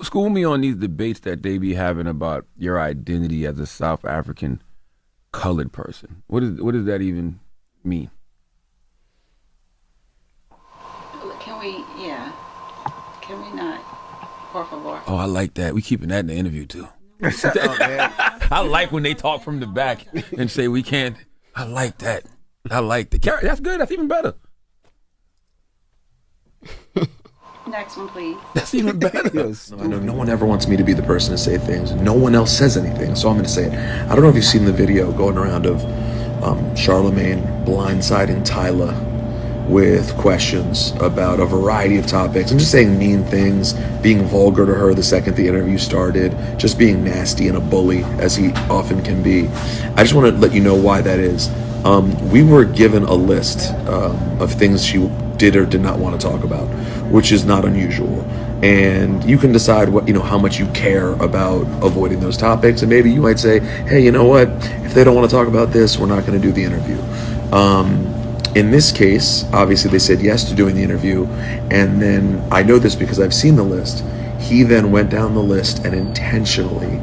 school me on these debates that they be having about your identity as a South African colored person. What does that even mean? Can we? Yeah. Can we not? Por favor. Oh, I like that. We keeping that in the interview too. Oh, man. I like when they talk from the back and say we can't. I like that. I like that. That's good. That's even better. Next one, please. That's even better. Yes. I know no one ever wants me to be the person to say things. No one else says anything, so I'm going to say it. I don't know if you've seen the video going around of Charlamagne blindsiding Tyla with questions about a variety of topics and just saying mean things, being vulgar to her the second the interview started, just being nasty and a bully as he often can be. I just want to let you know why that is. We were given a list of things she did or did not want to talk about, which is not unusual. And you can decide what, how much you care about avoiding those topics. And maybe you might say, hey, you know what? If they don't want to talk about this, we're not going to do the interview. In this case, obviously they said yes to doing the interview. And then I know this because I've seen the list. He then went down the list and intentionally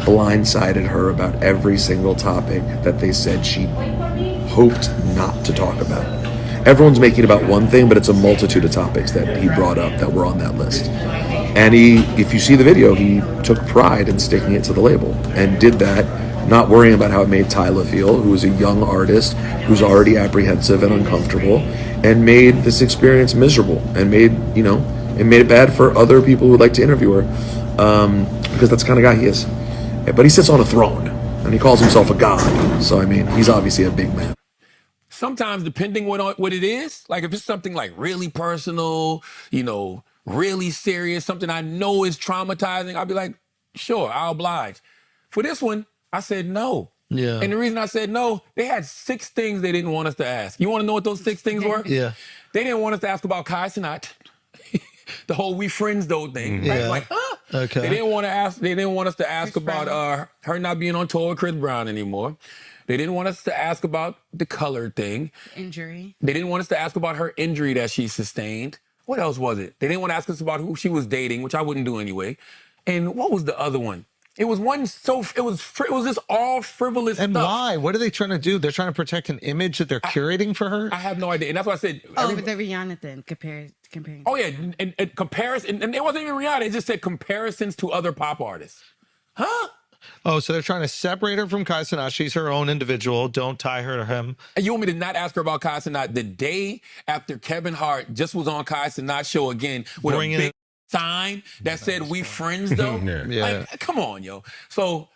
blindsided her about every single topic that they said she hoped not to talk about. Everyone's making about one thing, but it's a multitude of topics that he brought up that were on that list. And if you see the video, he took pride in sticking it to the label and did that, not worrying about how it made Tyla feel, who is a young artist who's already apprehensive and uncomfortable, and made this experience miserable and made it bad for other people who would like to interview her, because that's the kind of guy he is. But he sits on a throne and he calls himself a god. So, I mean, he's obviously a big man. Sometimes, depending what it is, like if it's something like really personal, really serious, something I know is traumatizing, I'll be like, sure, I'll oblige. For this one, I said no. Yeah. And the reason I said no, they had 6 things they didn't want us to ask. You want to know what those 6 things were? Yeah. They didn't want us to ask about Kai Cenat. The whole "we friends" though thing. Right? Yeah. Like, huh? Okay. They didn't want us to ask Chris about Brown. her not being on tour with Chris Brown anymore. They didn't want us to ask about the color thing. Injury. They didn't want us to ask about her injury that she sustained. What else was it? They didn't want to ask us about who she was dating, which I wouldn't do anyway. And what was the other one? It was just all frivolous And stuff. why? What are they trying to do? They're trying to protect an image that they're curating for her? I have no idea. And that's why I said Oh, the Rihanna thing, comparing. oh yeah, and comparison, and it wasn't even Rihanna. It just said comparisons to other pop artists. Huh? Oh, so they're trying to separate her from Kai Cenat. She's her own individual. Don't tie her to him. And you want me to not ask her about Kai Cenat the day after Kevin Hart just was on Kai Cenat's show again with Bring a it- big sign that said "we friends" though? Yeah. Like, come on, yo. So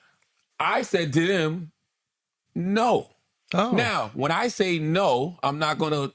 I said to them, no. Oh. Now, when I say no, I'm not going to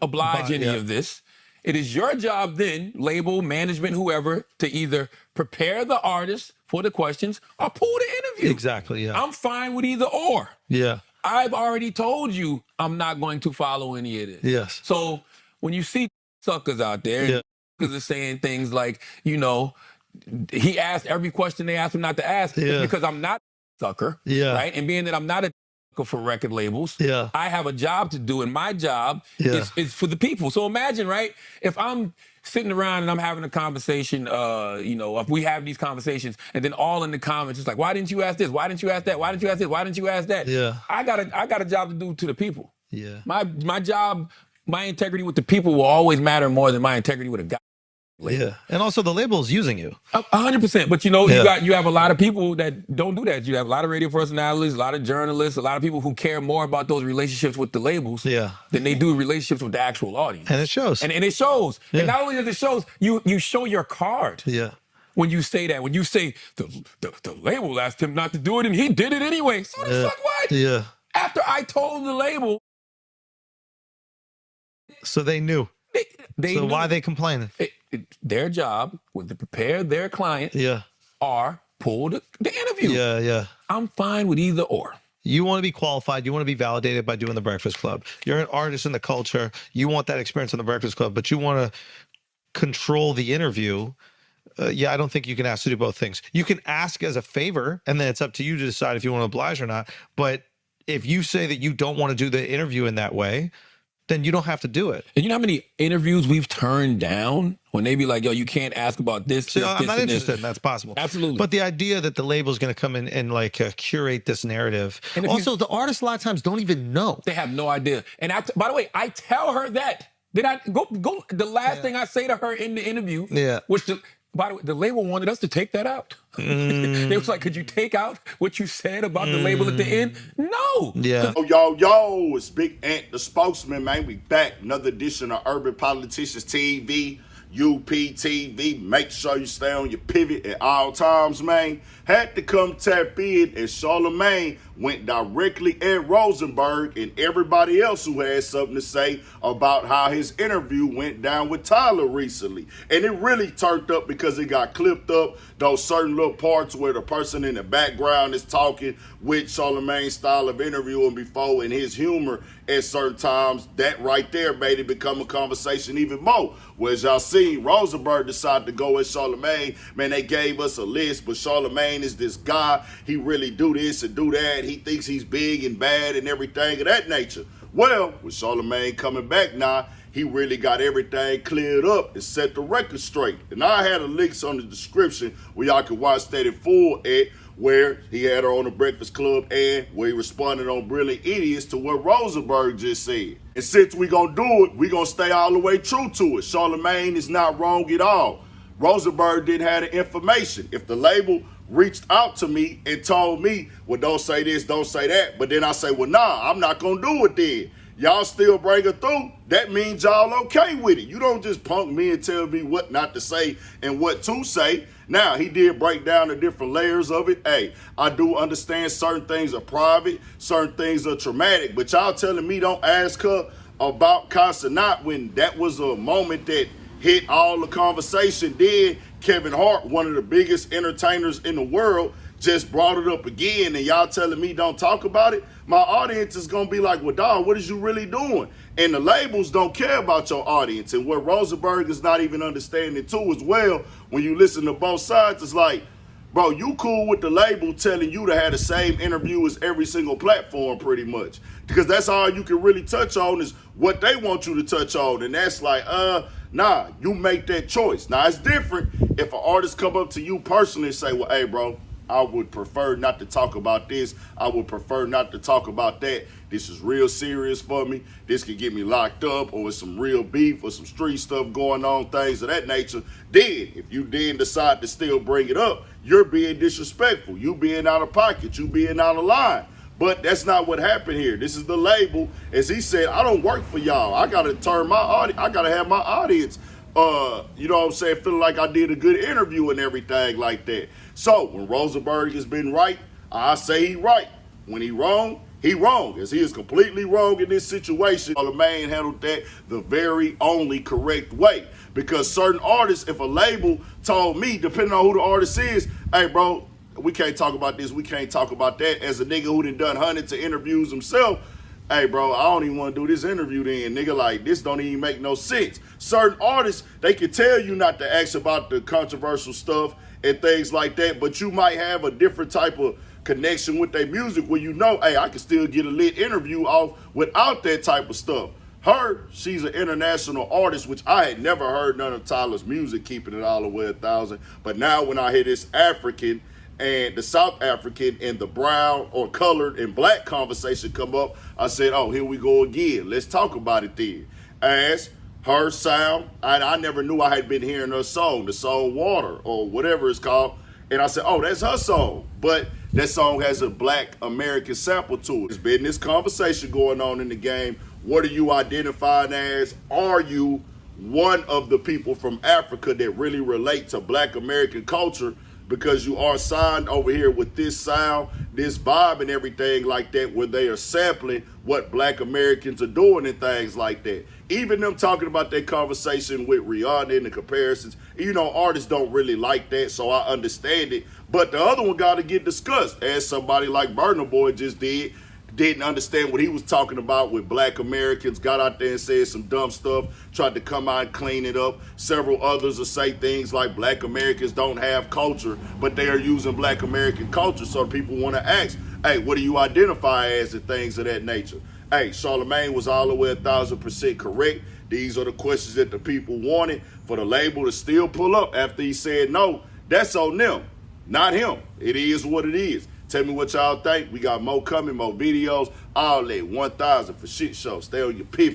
oblige any yeah. of this. It is your job then, label, management, whoever, to either prepare the artist for the questions or pull the interview. Exactly, yeah. I'm fine with either or. Yeah. I've already told you I'm not going to follow any of this. Yes. So when you see suckers out there, Yeah. because are saying things like, he asked every question they asked him not to ask, Yeah. it's because I'm not a sucker, Yeah. right? And being that I'm not a sucker for record labels, Yeah. I have a job to do, and my job Yeah. is for the people. So imagine, right, if I'm sitting around and I'm having a conversation, if we have these conversations, and then all in the comments, it's like, why didn't you ask this? Why didn't you ask that? Why didn't you ask this? Why didn't you ask that? Yeah. I got a job to do to the people. Yeah. My job, my integrity with the people will always matter more than my integrity with a guy. Yeah. And also the label's using you. 100%. But Yeah. you have a lot of people that don't do that. You have a lot of radio personalities, a lot of journalists, a lot of people who care more about those relationships with the labels Yeah. than they do relationships with the actual audience. And it shows. And it shows. Yeah. And not only does it shows, you show your card Yeah. when you say that. When you say the label asked him not to do it and he did it anyway. So the fuck what? Yeah. After I told the label, So they knew. they So knew why they complaining? their job was to prepare their client Yeah. or pull the interview. Yeah. Yeah. I'm fine with either or. You want to be qualified. You want to be validated by doing the Breakfast Club. You're an artist in the culture. You want that experience in the Breakfast Club, but you want to control the interview. Yeah, I don't think you can ask to do both things. You can ask as a favor, and then it's up to you to decide if you want to oblige or not. But if you say that you don't want to do the interview in that way, then you don't have to do it. And you know how many interviews we've turned down when they be like, yo, you can't ask about this, So this, I'm this, not and this. interested, and that's possible. Absolutely. But the idea that the label is going to come in and like curate this narrative. And if Also, the artists a lot of times don't even know. They have no idea. And by the way, I tell her that. Did I go? The last thing I say to her in the interview, which by the way, the label wanted us to take that out. They was like, could you take out what you said about the label at the end? No. Yeah. Yo, it's Big Ant, the spokesman, man. We back. Another edition of Urban Politicians TV, UPTV. Make sure you stay on your pivot at all times, man. Had to come tap in, and Charlamagne went directly at Rosenberg and everybody else who had something to say about how his interview went down with Tyla recently. And it really turned up because it got clipped up, those certain little parts where the person in the background is talking with Charlamagne's style of interviewing before and his humor at certain times. That right there made it become a conversation even more. Whereas y'all seen, Rosenberg decided to go at Charlamagne. Man, they gave us a list, but Charlamagne is this guy. He really do this and do that. He thinks he's big and bad and everything of that nature. Well, with Charlamagne coming back now, he really got everything cleared up and set the record straight. And I had a links on the description where y'all can watch that in full at where he had her on the Breakfast Club and where he responded on Brilliant Idiots to what Rosenberg just said. And since we gonna do it, we gonna stay all the way true to it. Charlamagne is not wrong at all. Rosenberg didn't have the information. If the label reached out to me and told me, well, don't say this, don't say that, but then I say, well, nah, I'm not gonna do it then. Y'all still bring it through, that means y'all okay with it. You don't just punk me and tell me what not to say and what to say. Now, he did break down the different layers of it. Hey, I do understand certain things are private, certain things are traumatic, but y'all telling me don't ask her about Casa Not when that was a moment that hit all the conversation. Then Kevin Hart, one of the biggest entertainers in the world, just brought it up again, and y'all telling me don't talk about it? My audience is gonna be like, well, dog, what is you really doing? And the labels don't care about your audience. And what Rosenberg is not even understanding too as well, when you listen to both sides, it's like, bro, you cool with the label telling you to have the same interview as every single platform pretty much. Because that's all you can really touch on is what they want you to touch on. And that's like, nah, you make that choice. Now, it's different if an artist come up to you personally and say, well, hey, bro, I would prefer not to talk about this. I would prefer not to talk about that. This is real serious for me. This could get me locked up, or it's some real beef or some street stuff going on, things of that nature. Then, if you then decide to still bring it up, you're being disrespectful. You being out of pocket. You being out of line. But that's not what happened here. This is the label. As he said, I don't work for y'all. I got to turn my audience. I got to have my audience, you know what I'm saying, feeling like I did a good interview and everything like that. So when Rosenberg has been right, I say he right. When he wrong, as he is completely wrong in this situation. Charlamagne handled that the very only correct way. Because certain artists, if a label told me, depending on who the artist is, hey, bro, we can't talk about this, we can't talk about that. As a nigga who done hundreds of interviews himself, hey, bro, I don't even want to do this interview then. Nigga, like, this don't even make no sense. Certain artists, they can tell you not to ask about the controversial stuff and things like that, but you might have a different type of connection with their music where you know, hey, I can still get a lit interview off without that type of stuff. Her, she's an international artist, which I had never heard none of Tyla's music, keeping it all the way 1,000. But now when I hear this African and the South African and the brown or colored and black conversation come up, I said, oh, here we go again. Let's talk about it then. As her sound, I never knew I had been hearing her song, the song Water or whatever it's called. And I said, oh, that's her song. But that song has a black American sample to it. There's been this conversation going on in the game. What are you identifying as? Are you one of the people from Africa that really relate to black American culture? Because you are signed over here with this sound, this vibe and everything like that, where they are sampling what black Americans are doing and things like that. Even them talking about that conversation with Rihanna and the comparisons, you know, artists don't really like that, so I understand it. But the other one got to get discussed, as somebody like Burna Boy just didn't understand what he was talking about with black Americans, got out there and said some dumb stuff, tried to come out and clean it up. Several others will say things like black Americans don't have culture, but they are using black American culture, so people want to ask, hey, what do you identify as and things of that nature? Hey, Charlamagne was all the way 1,000% correct. These are the questions that the people wanted. For the label to still pull up after he said no, that's on them, not him. It is what it is. Tell me what y'all think. We got more coming, more videos, all that. 1,000 for shit show. Stay on your pivot.